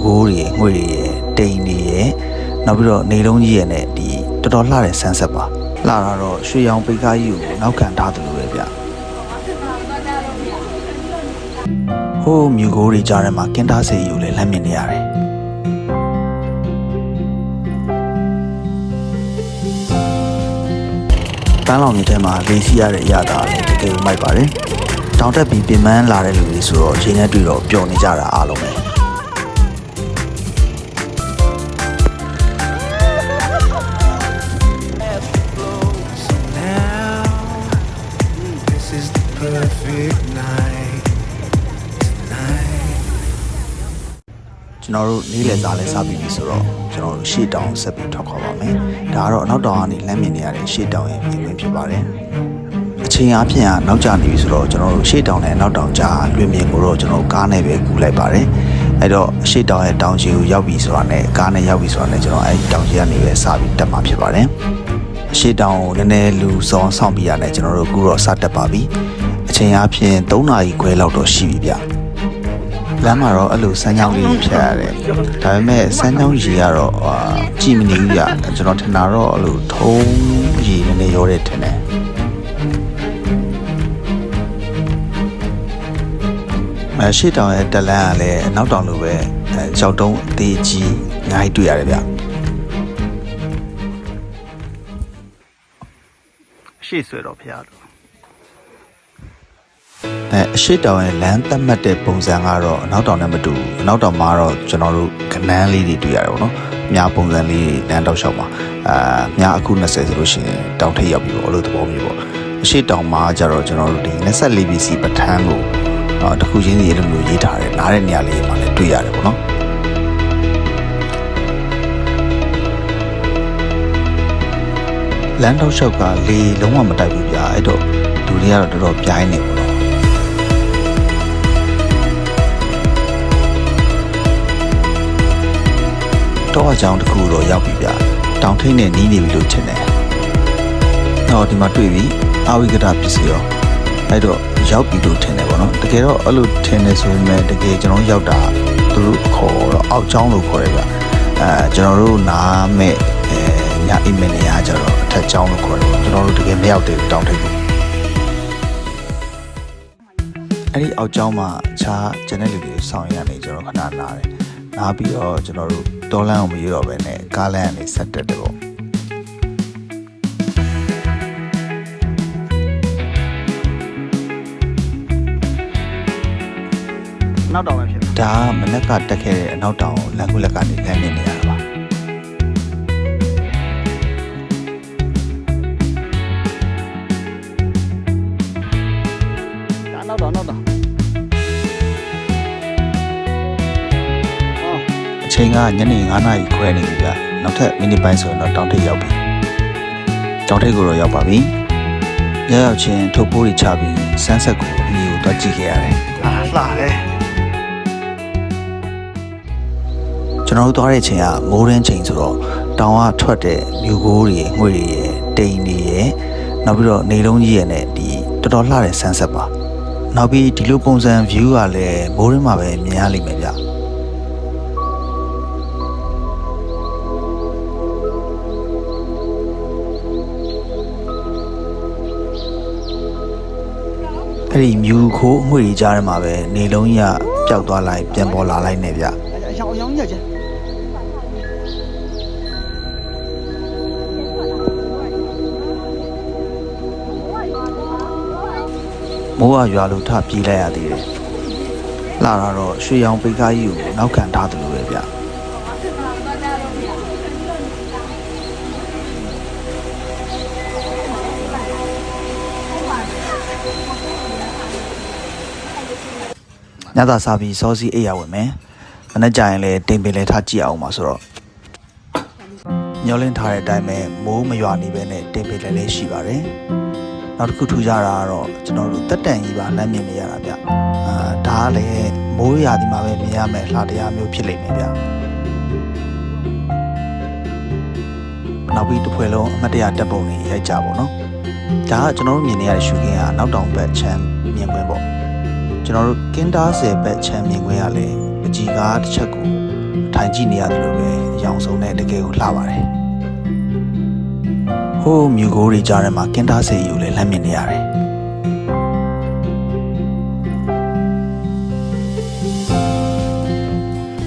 မျိုးကိုတွေငွေတွေရဲ့တိမ်တွေရဲ့နောက်ပြီးတော့နေလုံးကြီးရဲ့နဲ့ဒီတော်တော်လှတဲ့ဆန်းဆက်ပါလှတာတော့ရွှေရောင်ပိတ်ကားကြီးကိုနောက်ခံထားတယ်လို့ပဲဗျဟိုးမျိုးကိုတွေကြားထဲမှာကင်တားစေယူလည်းလမ်းမြင်နေရတယ်ပန်းလောင်မြစ်ထဲမှာလေးစီရတဲ့အရာသားလည်းတကယ်မိုက်ပါတယ်တောင်တက်ပြီးပြင်ပန်းလာတဲ့လူတွေဆိုတော့ရေနဲ့တွေ့တော့ပျော်နေကြတာအားလုံးပဲကျွန်တော်တို့နေ့လည်စားလဲစားပြီးပြီဆိုတော့ကျွန်တော်တို့ရှေ့တောင်ဆက်ပြီးထွက်ခွာပါမယ်ဒါကတော့အနောက်တောင်ကနေလမ်းမြင်နေရတဲ့ရှေ့တောင်ရဲ့ပြင်ပန်းဖြစ်ပါတယ်အချိန်အားဖြင့်နောက်ကျနေပြီဆိုတော့ကျွန်တော်တို့ရှေ့တောင်နဲ့နောက်တောင်ကြားလွင်မြင်ကိုတော့ကျွန်တော်ကားနဲ့ပဲကူးလိုက်ပါတယ်အဲ့တော့ရှေ့တောင်ရဲ့တောင်ကြီးကိုရောက်ပြီဆိုတာနဲ့ကားနဲ့ရောက်ပြီဆိုတာနဲ့ကျွန်တော်အဲ့ဒီတောင်ကြီးကနေပဲစပြီးတက်မှာဖြစ်ပါတယ်ရှေ့တောင်ကိုနည်းနည်းလူဆောင်ပြီးရတယ်ကျွန်တော်တို့ကူတော့စတက်ပါပြီအချိန်အားဖြင့်3 နာရီခွဲလောက်တော့ရှိပြီဗျလမ်းမှာတော့အဲ့လိုစမ်းချောင်းလေးဖြတ်ရတယ်ဒါပေမဲ့စမ်းချောင်းရေကတော့ကြည်မနေဘူးဗျကျွန်တော်ထင်တာတော့အဲ့လိုထုံးရေနည်းနည်းရောတဲ့ထင်တယ်ရှေ့တောင်ရဲ့တက်လန်းကလည်းနောက်တောင်လိုပဲကြောက်တုံးအသေးကြီးအများကြီးတွေ့ရတယ်ဗျရှေ့ဆွဲတော့ဖျားလို့အရှိတောင်ရဲ့လမ်းသတ်မှတ်တဲ့ပုံစံကတော့အနောက်တောင်နဲ့မတူဘူးအနောက်တောင်မှာတော့ကျွန်တော်တို့ကနန်းလေးတွေတွေ့ရတယ်ပေါ့နော်အများပုံစံလေးလမ်းတောက်လျှောက်မှာအများအခု20ဆိုလို့ရှိရင်တောင်ထိပ်ရောက်ပြီပေါ့အဲ့လိုသဘောမျိုးပေါ့အရှိတောင်မှာကျတော့ကျွန်တော်တို့ဒီ24 BC ပဋ္ဌာန်းကိုတခုချင်းစီအဲ့လိုမျိုးရေးထားတယ်နားတဲ့နေရာလေးမှာလည်းတွေ့ရတယ်ပေါ့နော်လမ်းတောက်လျှောက်ကလေလုံးဝမတိုက်ဘူးဗျာအဲ့တော့လူတွေကတော့တော်တော်ပြိုင်းနေပေါ့နော်တော့အကြောင်းတစ်ခုတော့ရောက်ပြီဗျတောင်ထိပ်နဲ့နီးနေပြီလို့ထင်တယ်။တော့ဒီမှာတွေ့ပြီအာဝိကတပစ္စည်းရောအဲ့တော့ရောက်ပြီလို့ထင်တယ်ပေါ့နော်တကယ်တော့အဲ့လိုထင်နေဆိုပေမဲ့တကယ်ကျွန်တော်ရောက်တာသူတို့ခေါ်တော့အောက်ကျောင်းလို့ခေါ်တယ်ဗျကျွန်တော်တို့နားမဲ့ညအိမ်မနေရကြတော့အထက်ကျောင်းလို့ခေါ်တယ်ကျွန်တော်တို့တကယ်မရောက်သေးဘူးတောင်ထိပ်ကိုအဲ့ဒီအောက်ကျောင်းမှာအခြားကျန်တဲ့လူတွေဆောင်ရနေကျွန်တော်ခဏနားတယ်နားပြီးတော့ကျွန်တော်တို့တောလမ်းကိုမရွတော့ပဲနဲ့ကားလမ်းကနေဆက်တက်တယ်ပေါ့နောက်တောင်ပဲဖြစ်တယ်ဒါမနက်ကတက်ခဲ့တဲ့အနောက်တောင်လမ်းကူလက်ကနေလမ်းနေရတာပါဒါနောက်တောင်အချိန်ကညနေ9 နာရီခွဲနေပြီဗျနောက်ထပ်မိနစ်ပိုင်းဆိုရင်တော့တောင်ထိပ်ရောက်ပြီတောင်ထိပ်ကိုတော့ရောက်ပါပြီရောက်ချင်းထုတ်ပိုးတွေချပြီးဆန်းဆက်ကိုအမျိုးကိုတွားကြည့်ခဲ့ရတယ်လှတယ်ကျွန်တော်တို့သွားတဲ့အချိန်ကမိုးရင်းချိန်ဆိုတော့တောင်ကထွက်တဲ့မျိုးကိုတွေငွေတွေရဲ့တိမ်တွေရဲ့နောက်ပြီးတော့နေလုံးကြီးရဲ့နဲ့ဒီတော်တော်လှတဲ့ဆန်းဆက်ပါနောက်ပြီးဒီလိုပုံစံ view ကလည်းမိုးရင်းမှာပဲမြင်ရလိမ့်မယ်ဗျအဲ့ဒီမြူခိုးငွေတွေကြားထဲမှာပဲနေလုံးကြီးကပျောက်သွားလိုက်ပြန်ပေါ်လာလိုက်နေဗျမိုးရွာလို့ထပြေးလိုက်ရသေးတယ်လာတော့ရွှေရောင်ပိတ်ကားကြီးကိုနောက်ခံထားတယ်လို့ပဲဗျညသာစားပြီးစောစီအိပ်ရဝင်မယ်မနေ့ကျရင်လည်းတိမ်ပင်လည်းထားကြည့်အောင်ပါဆိုတော့ညှော်လင်းထားတဲ့အတိုင်းပဲမိုးမရွာနေပဲနဲ့တိမ်ပင်လည်းရှိပါတယ်နောက်တစ်ခုထူးခြားတာကတော့ကျွန်တော်တို့တက်တန်ကြီးပါလမ်းမြင်နေရတာဗျဒါကလည်းမိုးရွာဒီမှာပဲမြင်ရမယ်လှတရားမျိုးဖြစ်လိမ့်မယ်ဗျနောက်ပြီးတစ်ဖွဲ့လုံးအမတ်တရတက်ပုံတွေရိုက်ကြပါတော့ဒါကကျွန်တော်တို့မြင်နေရတဲ့ရှူကင်းကနောက်တောင်ဘက်ချမ်းမြင်ကွင်းပေါ့ကျွန်တော်တို့ကင်းတားဆယ်ဘက်ချမ်းမြင်ခွင့်ရလဲပကြီးကားတစ်ချက်ကို ထိုင်ကြည့်နေရတယ်လို့ပဲအယောင်ဆုံးနဲ့တကယ်ကိုလှပါတယ်ဟိုးမြူကိုတွေကြားထဲမှာကင်တားစေယူလည်းလမ်းမြင်နေရတယ်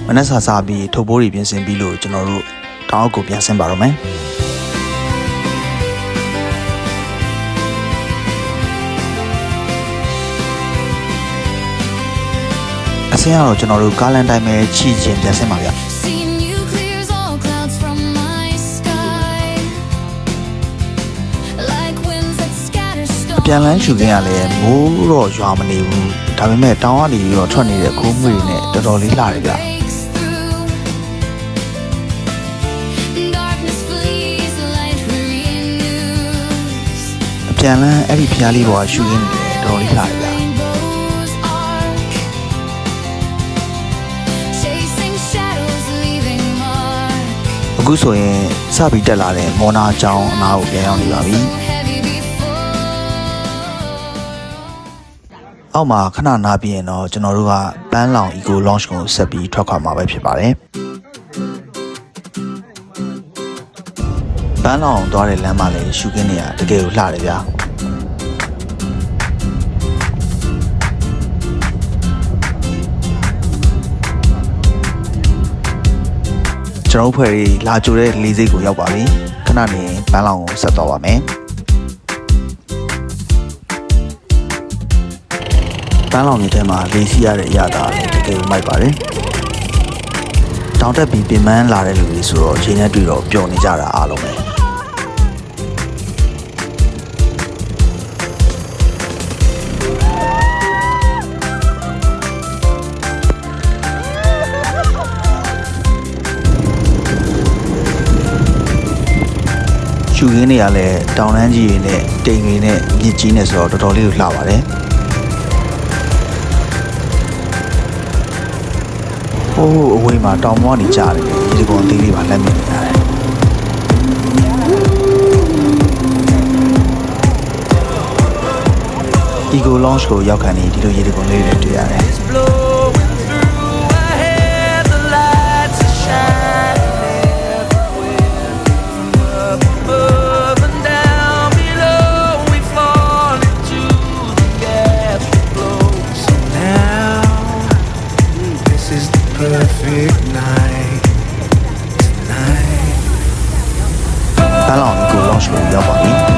မနက်စာစားပြီးထုတ်ပိုးတွေပြင်ဆင်ပြီးလို့ကျွန်တော်တို့တောင်အောက်ကိုပြန်ဆင်းပါတော့မယ်အဆင်းကတော့ကျွန်တော်တို့ကားလန်တိုင်းပဲချီချင်းပြန်ဆင်းပါဗျအပြန်လန်းရှူခင်းရလဲမိုးတော့ရွာမနေဘူးဒါပေမဲ့တောင်ကနေပြီးတော့ထွက်နေတဲ့ခိုးမွေတွေနဲ့တော်တော်လေးလှတယ်ဗျအပြန်လန်းအဲ့ဒီဖျားလေးပေါ်ကရှူခင်းနေတယ်တော်တော်လေးလှတယ်ဗျအခုဆိုရင်စပြီးတက်လာတဲ့မော်နာချောင်းအနားကိုပြန်ရောက်နေပါပြီအောက်မှာခဏနားပြီးရင်တော့ကျွန်တော်တို့ကပန်းလောင် Eco Lounge ကိုဆက်ပြီးထွက်ခွာမှာပဲဖြစ်ပါတယ်ပန်းလောင်သွားတဲ့လမ်းမှာလည်းရှူခင်းနေရတကယ်ကိုလှတယ်ဗျာကျွန်တော်ဖွဲ့တွေလာကြိုတဲ့လေးစိတ်ကိုရောက်ပါပြီခဏနေပန်းလောင်ကိုဆက်သွားပါမယ်ပန်းလောင်မြေထဲမှာလေးစီရတဲ့အရာသားလည်းတကယ်မိုက်ပါတယ်တောင်တက်ပြီးပြင်ပန်းလာတဲ့လူတွေဆိုတော့ချိန်နဲ့တွေ့တော့ပျော်နေကြတာအားလုံးပဲရှူရင်းတွေကလည်းတောင်တန်းကြီးတွေနဲ့တိမ်တွေနဲ့မြစ်ကြီးနဲ့ဆိုတော့တော်တော်လေးကိုလှပါတယ်ဟိုးအဝေးမှာတောင်ပေါ်ကနေကြားတယ်ဒီကောင်သေးလေးပါလက်မြင်နေရတယ်Eco Lounge ကိုရောက်ခံနေဒီလိုရေဒီကောင်လေးတွေတွေ့ရတယ်Perfect night tonight ပန်းလောင် Eco Lounge ကိုရောက်ပါပြီ